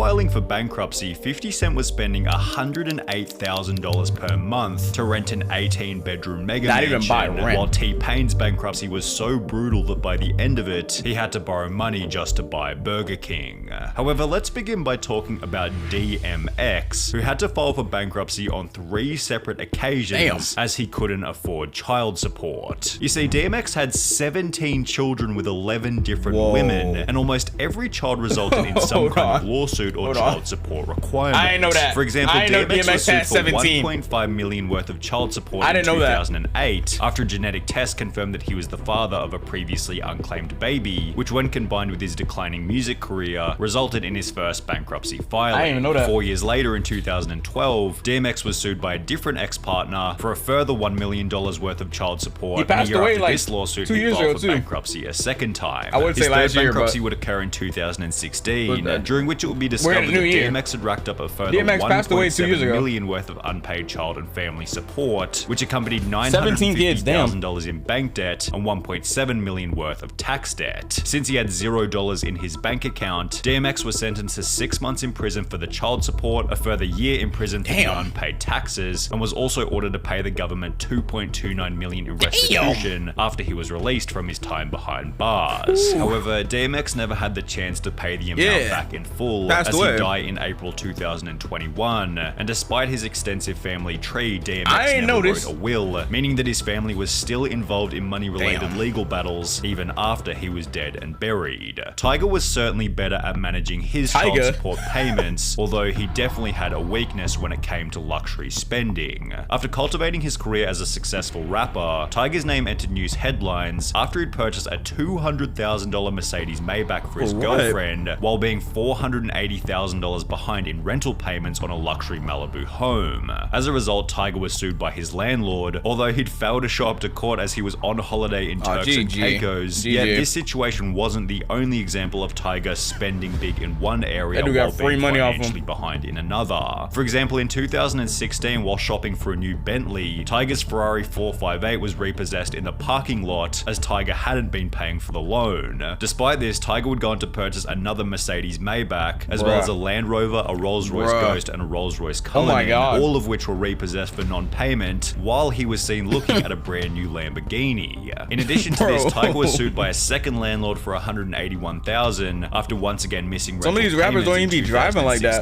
filing for bankruptcy, 50 Cent was spending $108,000 per month to rent an 18-bedroom mega mansion, while T-Pain's bankruptcy was so brutal that by the end of it, he had to borrow money just to buy Burger King. However, let's begin by talking about DMX, who had to file for bankruptcy on 3 separate occasions as he couldn't afford child support. You see, DMX had 17 children with 11 different women, and almost every child resulted in some kind of lawsuit or child support requirement. I didn't know that. For example, DMX was sued for $1.5 million worth of child support in 2008 after a genetic test confirmed that he was the father of a previously unclaimed baby, which when combined with his declining music career, resulted in his first bankruptcy filing. I didn't even know that. 4 years later in 2012, DMX was sued by a different ex-partner for a further $1 million worth of child support. He passed away like this lawsuit, 2 years ago for bankruptcy a second time. I wouldn't say last year, bankruptcy would occur in 2016, during which it would be discovered that DMX had racked up a further $1.7 million worth of unpaid child and family support, which accompanied $950,000 in bank debt and $1.7 million worth of tax debt. Since he had $0 in his bank account, DMX was sentenced to 6 months in prison for the child support, a further year in prison for the unpaid taxes, and was also ordered to pay the government $2.29 million in restitution after he was released from his time behind bars. However, DMX never had the chance to pay the amount back in full, as he died in April 2021, and despite his extensive family tree, DMX never wrote a will, meaning that his family was still involved in money-related legal battles even after he was dead and buried. Tyga was certainly better at managing his child support payments, although he definitely had a weakness when it came to luxury spending. After cultivating his career as a successful rapper, Tyga's name entered news headlines after he'd purchased a $200,000 Mercedes Maybach for his girlfriend, while being $480,000 behind in rental payments on a luxury Malibu home. As a result, Tyga was sued by his landlord, although he'd failed to show up to court as he was on holiday in Turks and Caicos. Yet this situation wasn't the only example of Tyga spending big in one area while being financially behind in another. For example, in 2016, while shopping for a new Bentley, Tyga's Ferrari 458 was repossessed in the parking lot as Tyga hadn't been paying for the loan. Despite this, Tyga would go on to purchase another Mercedes Maybach, as well as a Land Rover, a Rolls-Royce Ghost, and a Rolls-Royce Cullinan, all of which were repossessed for non-payment, while he was seen looking at a brand new Lamborghini. In addition to this, Tyga was sued by a second landlord for $181,000 after once again missing rental payments. Some of these rappers don't even be driving like that.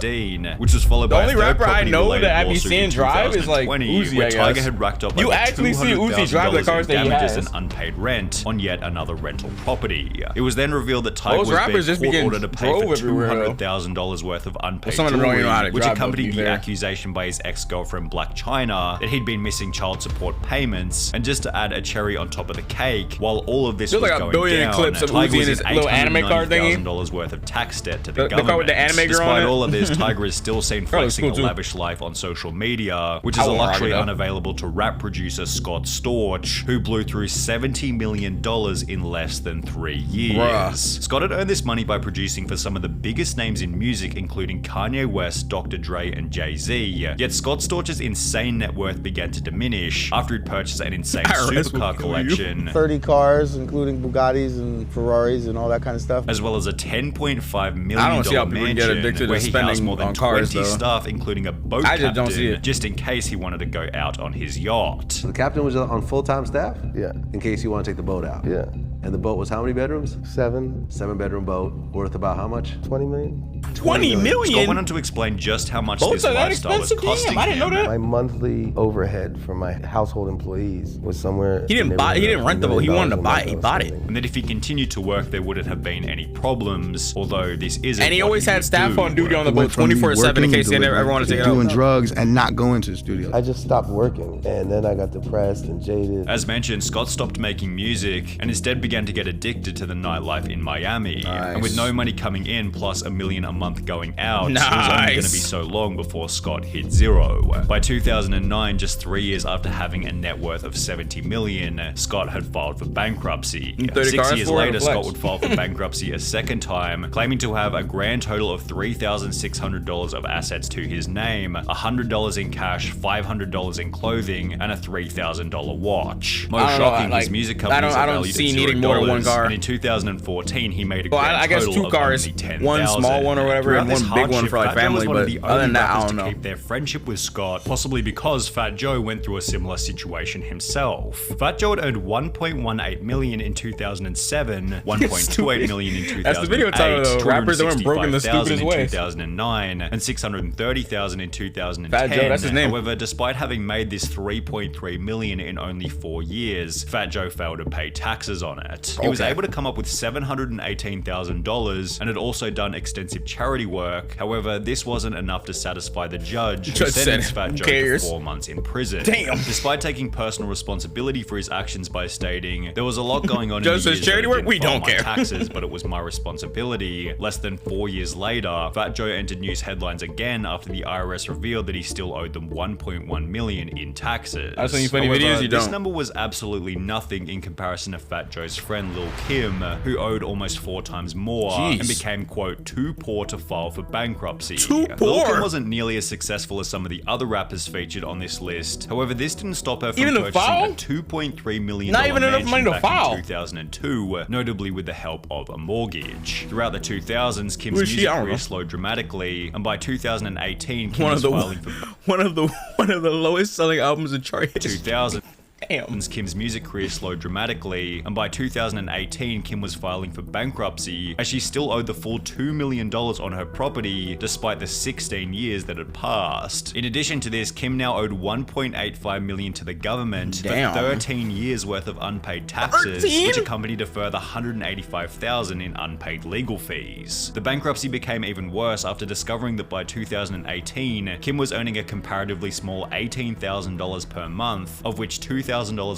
Which was followed by a third property-related lawsuit in 2020, where Tyga had racked up over $200,000 in damages and unpaid rent on yet another rental property. It was then revealed that Tyga was being court-ordered to pay for $200,000 worth of unpaid jewelry, which accompanied the accusation by his ex-girlfriend Black China that he'd been missing child support payments. And just to add a cherry on top of the cake, while all of this was going down, Tyga was $890,000 worth of tax debt to the government. Despite all of this, Tyga is still seen flexing a lavish life on social media, which is a luxury unavailable to rap producer Scott Storch, who blew through $70 million in less than 3 years. Scott had earned this money by producing for some of the biggest names in music, including Kanye West, Dr. Dre, and Jay-Z. Yet Scott Storch's insane net worth began to diminish after he'd purchased an insane supercar collection. 30 cars, including Bugattis and Ferraris and all that kind of stuff. As well as a $10.5 million mansion where he housed more than 20 staff, including a boat captain, just in case he wanted to go out on his yacht. So the captain was on full-time staff? Yeah. In case you want to take the boat out? Yeah. And the boat was how many bedrooms? 7. 7-bedroom boat, worth about how much? 20 million. 20 million? Scott went on to explain just how much this lifestyle was costing him. I didn't know that. My monthly overhead for my household employees was somewhere. He didn't rent the boat. He wanted to buy it. He bought it. And that if he continued to work, there wouldn't have been any problems, although this isn't. And he always had staff on duty on the boat 24/7 in case they ever wanted to take it out. Doing drugs and not going to the studio. I just stopped working, and then I got depressed and jaded. As mentioned, Scott stopped making music and instead began to get addicted to the nightlife in Miami. And with no money coming in plus $1 million a month going out, it was only going to be so long before Scott hit zero. By 2009, just 3 years after having a net worth of $70 million, Scott had filed for bankruptcy. 6 years later, Scott would file for bankruptcy a second time, claiming to have a grand total of $3,600 of assets to his name, $100 in cash, $500 in clothing, and a $3,000 watch. Most shocking, his music companies are valued at more than one car. And in 2014, he made a grand I guess total 2 cars, of only $10,000. one small one or whatever, and one big one for like family. But Other than that, I don't know. to keep their friendship with Scott, possibly because Fat Joe went through a similar situation himself. Fat Joe had earned $1.18 million in 2007, $1.28 million in 2008, that's the video title though. Rappers that weren't broken the stupidest way. 2009, and $630,000 in 2010. Fat Joe, that's his name. However, despite having made this $3.3 million in only 4 years, Fat Joe failed to pay taxes on it. He was able to come up with $718,000 and had also done extensive charity work. However, this wasn't enough to satisfy the judge who sentenced Fat Joe to 4 months in prison. Damn. Despite taking personal responsibility for his actions by stating, there was a lot going on in Judge the says years charity that I work, we didn't file don't my care. taxes, but it was my responsibility. Less than 4 years later, Fat Joe entered news headlines again after the IRS revealed that he still owed them $1.1 million in taxes. I've seen funny However, videos, you this don't. number was absolutely nothing in comparison to Fat Joe's friend Lil Kim, who owed almost 4 times more and became, quote, too poor to file for bankruptcy. Too poor? Lil Kim wasn't nearly as successful as some of the other rappers featured on this list. However, this didn't stop her from purchasing a $2.3 million Not even enough money to file. in 2002, notably with the help of a mortgage. Throughout the 2000s, Kim's music career slowed dramatically, and by 2018, Kim was filing for one of the lowest selling albums in chart history. 2000. Damn. Kim's music career slowed dramatically, and by 2018, Kim was filing for bankruptcy as she still owed the full $2 million on her property despite the 16 years that had passed. In addition to this, Kim now owed $1.85 million to the government for 13 years worth of unpaid taxes, which accompanied a further $185,000 in unpaid legal fees. The bankruptcy became even worse after discovering that by 2018, Kim was earning a comparatively small $18,000 per month, of which $2,000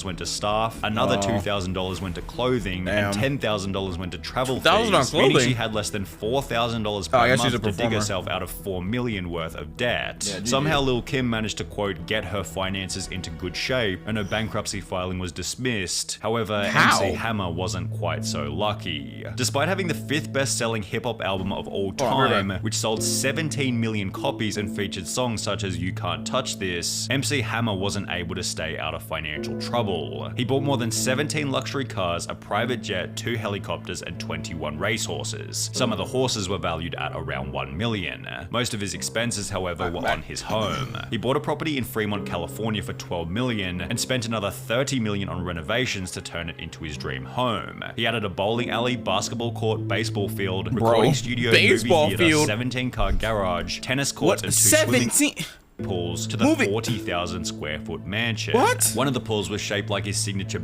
went to staff, another $2,000 went to clothing, and $10,000 went to travel fees, meaning she had less than $4,000 per month to dig herself out of $4 million worth of debt. Somehow Lil Kim managed to, quote, get her finances into good shape, and her bankruptcy filing was dismissed. However, MC Hammer wasn't quite so lucky. Despite having the 5th best-selling hip-hop album of all time, which sold 17 million copies and featured songs such as You Can't Touch This, MC Hammer wasn't able to stay out of financial trouble. He bought more than 17 luxury cars, a private jet, 2 helicopters, and 21 racehorses. Some of the horses were valued at around $1 million. Most of his expenses, however, were on his home. He bought a property in Fremont, California for $12 million and spent another $30 million on renovations to turn it into his dream home. He added a bowling alley, basketball court, baseball field, recording studio, movie theater, 17-car garage, tennis courts, and 2 swimming pools to the 40,000 square foot mansion. One of the pools was shaped like his signature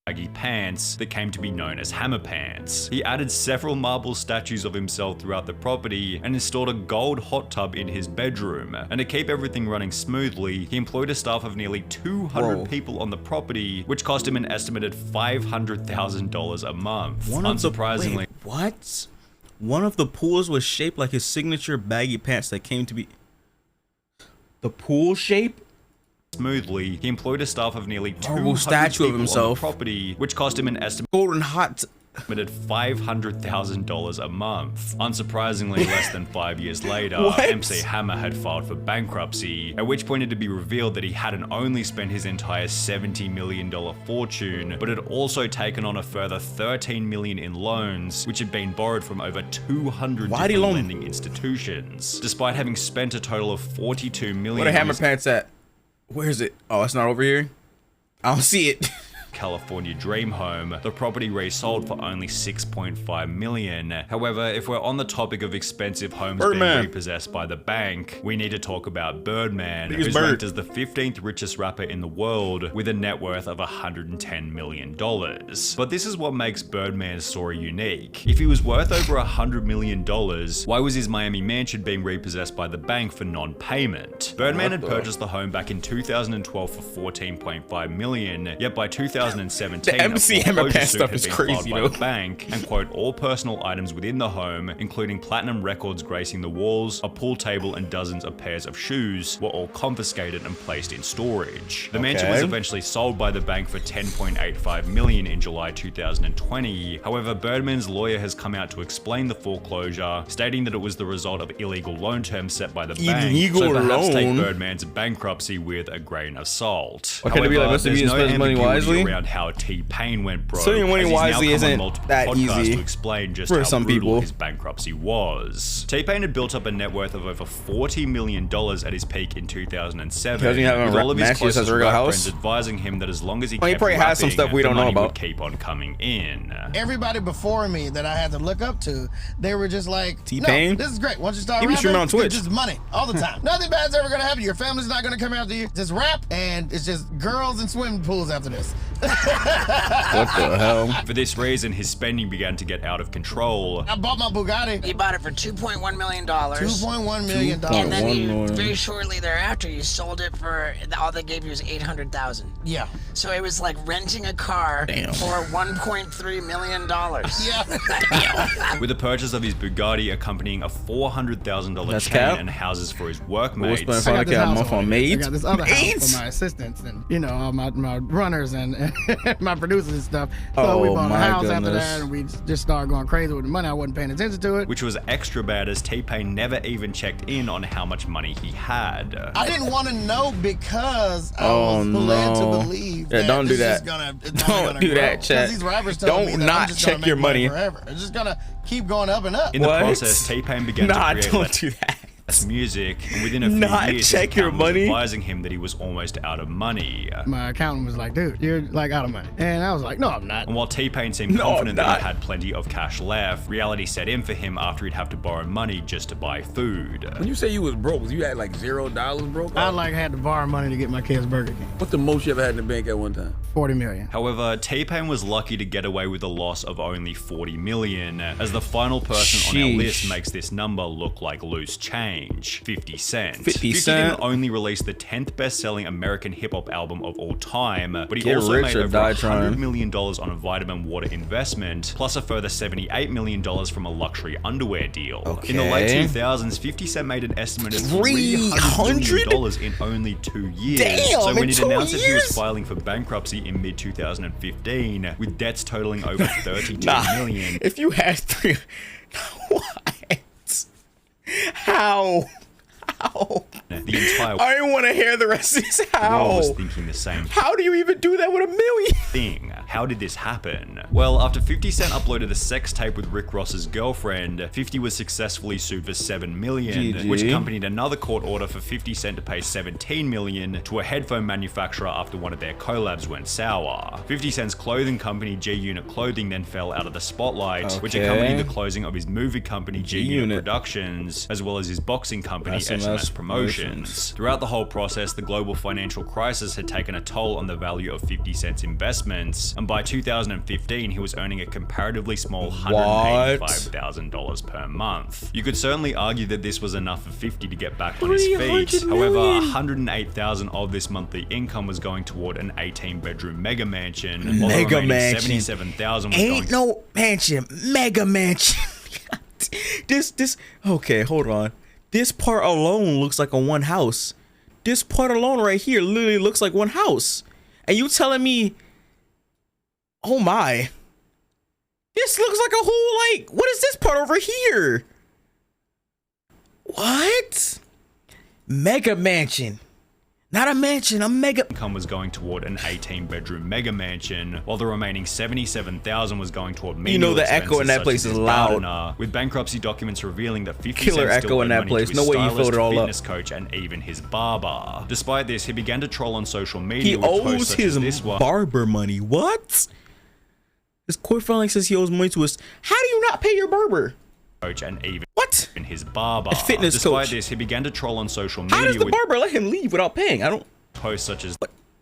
baggy pants that came to be known as Hammer Pants. He added several marble statues of himself throughout the property and installed a gold hot tub in his bedroom. And to keep everything running smoothly, he employed a staff of nearly 200 people on the property, which cost him an estimated $500,000 a month. Unsurprisingly, what? One of the pools was shaped like his signature baggy pants that came to be the pool shape? Smoothly, he employed a staff of nearly 200 statue people of himself on the property, which cost him an estimated golden hot $500,000 a month. Unsurprisingly, less than 5 years later, MC Hammer had filed for bankruptcy, at which point it had been revealed that he hadn't only spent his entire $70 million fortune, but had also taken on a further $13 million in loans, which had been borrowed from over 200 different lending institutions. Despite having spent a total of $42 million. What are Hammer Pants at? Where is it? Oh, it's not over here? I don't see it. California dream home, the property resold for only $6.5 million. However, if we're on the topic of expensive homes being repossessed by the bank, we need to talk about Birdman, who's ranked as the 15th richest rapper in the world with a net worth of $110 million. But this is what makes Birdman's story unique. If he was worth over $100 million, why was his Miami mansion being repossessed by the bank for non-payment? Birdman had purchased the home back in 2012 for $14.5 million, yet by 2017, the MC Hammer Pants stuff is crazy, by the bank, and quote, all personal items within the home, including platinum records gracing the walls, a pool table, and dozens of pairs of shoes, were all confiscated and placed in storage. The mansion was eventually sold by the bank for $10.85 million in July 2020. However, Birdman's lawyer has come out to explain the foreclosure, stating that it was the result of illegal loan terms set by the bank. So perhaps take Birdman's bankruptcy with a grain of salt. What can it be like? Must have used his money wisely? around how T-Pain went broke. Studying money wisely isn't that easy to explain just for how some brutal people. his bankruptcy was. T-Pain had built up a net worth of over $40 million at his peak in 2007. With all of his closest rap friends advising him that as long as he kept probably has some stuff we don't know about. Would keep on coming in. Everybody before me that I had to look up to, they were just like, T-Pain, no, this is great. Once you start rapping, rapping, on Twitch. it's just money all the time. Nothing bad's ever gonna happen. Your family's not gonna come after you. Just rap, and it's just girls and swimming pools after this. What the hell? For this reason, his spending began to get out of control. I bought my Bugatti. He bought it for $2.1 million. $2.1 million. And then very shortly thereafter, you sold it for, all they gave you was $800,000. Yeah. So it was like renting a car for $1.3 million. Yeah. With the purchase of his Bugatti accompanying a $400,000 chain and houses for his workmates. I got this other house for my assistants and, you know, all my runners and my producers and stuff. So we bought a house after that, and we just started going crazy with the money. I wasn't paying attention to it. Which was extra bad, as T-Pain never even checked in on how much money he had. I didn't want to know because I was led to believe that don't do that. Don't do that, chat. These rappers told me that not I'm just check your money forever. It's just gonna keep going up and up. In the process, T-Pain began to create don't do that. music, and within a few years, check your money. was advising him that he was almost out of money. My accountant was like, dude, you're like out of money. And I was like, no, I'm not. And while T-Pain seemed confident that he had plenty of cash left, reality set in for him after he'd have to borrow money just to buy food. When you say you was broke, you had like $0 broke? I had to borrow money to get my kids Burger King. What's the most you ever had in the bank at one time? 40 million. However, T-Pain was lucky to get away with a loss of only 40 million, as the final person on our list makes this number look like loose change, 50 Cent. 50 Cent didn't only released the 10th best-selling American hip-hop album of all time, but he Get also rich made or over die $100 trying. million on a vitamin water investment, plus a further $78 million from a luxury underwear deal. In the late 2000s, 50 Cent made an estimate of $300 million in only 2 years. Damn, so when in he 2 announced that he was years? filing for bankruptcy in mid-2015, with debts totaling over $32 million. If you had three, what? How? The entire I didn't want to hear the rest of this. How? world was thinking the same How do you even do that with $1 million? thing. How did this happen? Well, after 50 Cent uploaded a sex tape with Rick Ross's girlfriend, 50 was successfully sued for $7 million, GG. which accompanied another court order for 50 Cent to pay $17 million to a headphone manufacturer after one of their collabs went sour. 50 Cent's clothing company G-Unit Clothing then fell out of the spotlight, which accompanied the closing of his movie company G-Unit Productions, as well as his boxing company SMS Promotions. Throughout the whole process, the global financial crisis had taken a toll on the value of 50 Cent's investments, and by 2015 he was earning a comparatively small $185,000 per month. You could certainly argue that this was enough for 50 to get back on his feet. However, $108,000 of this monthly income was going toward an 18-bedroom mega mansion, while the remaining $77,000 was Ain't no mansion, mega mansion. this okay, hold on. This part alone looks like a one house. This part alone right here literally looks like one house. And you telling me, oh my, this looks like a whole, like, what is this part over here? What? Mega mansion. Not a mansion, a mega income was going toward an 18-bedroom mega mansion, while the remaining $77,000 was going toward menial You know the echo in that place is loud. gardener, with bankruptcy documents revealing that 50 Killer Cent echo in that owed money place. to his No way you stylist, filled it all up. fitness coach, and even his barber. Despite this, he began to troll on social media. He with posts owes such as his this one. barber money. What? His court filing says he owes money to his. How do you not pay your barber? Coach and even What? in his barber. A fitness Despite coach. this, he began to troll on social media. How does the with barber let him leave without paying? I don't. posts such as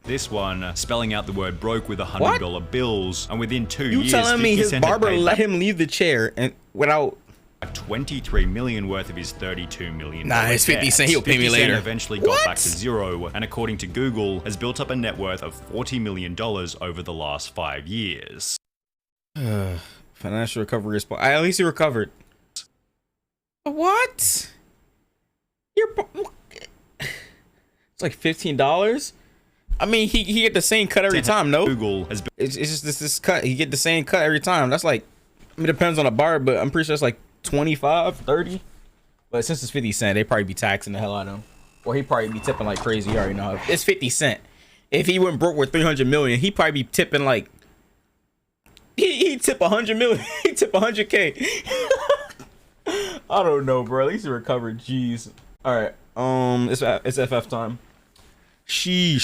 this one, spelling out the word broke with $100 bills, and within 2 You years, telling me 50 his Cent had barber paid let back him leave the chair and without? $23 million worth of his $32 million. Nah, it's 50 Cent. He'll pay me 50 Cent later. eventually got What? back to zero, and according to Google, has built up a net worth of $40 million over the last 5 years. Financial recovery is. At least he recovered. What? It's like $15. I mean, he get the same cut every time. No, Google has it's just this cut. He get the same cut every time. That's like, I mean, it depends on the bar, but I'm pretty sure it's like 25, 30. But since it's 50 Cent, they probably be taxing the hell out of him, or he probably be tipping like crazy. You already know it's 50 Cent. if he went broke with 300 million, he'd probably be tipping like he'd tip 100 million. He'd tip 100K. I don't know, bro. At least he recovered. Jeez. All right. It's FF time. Sheesh.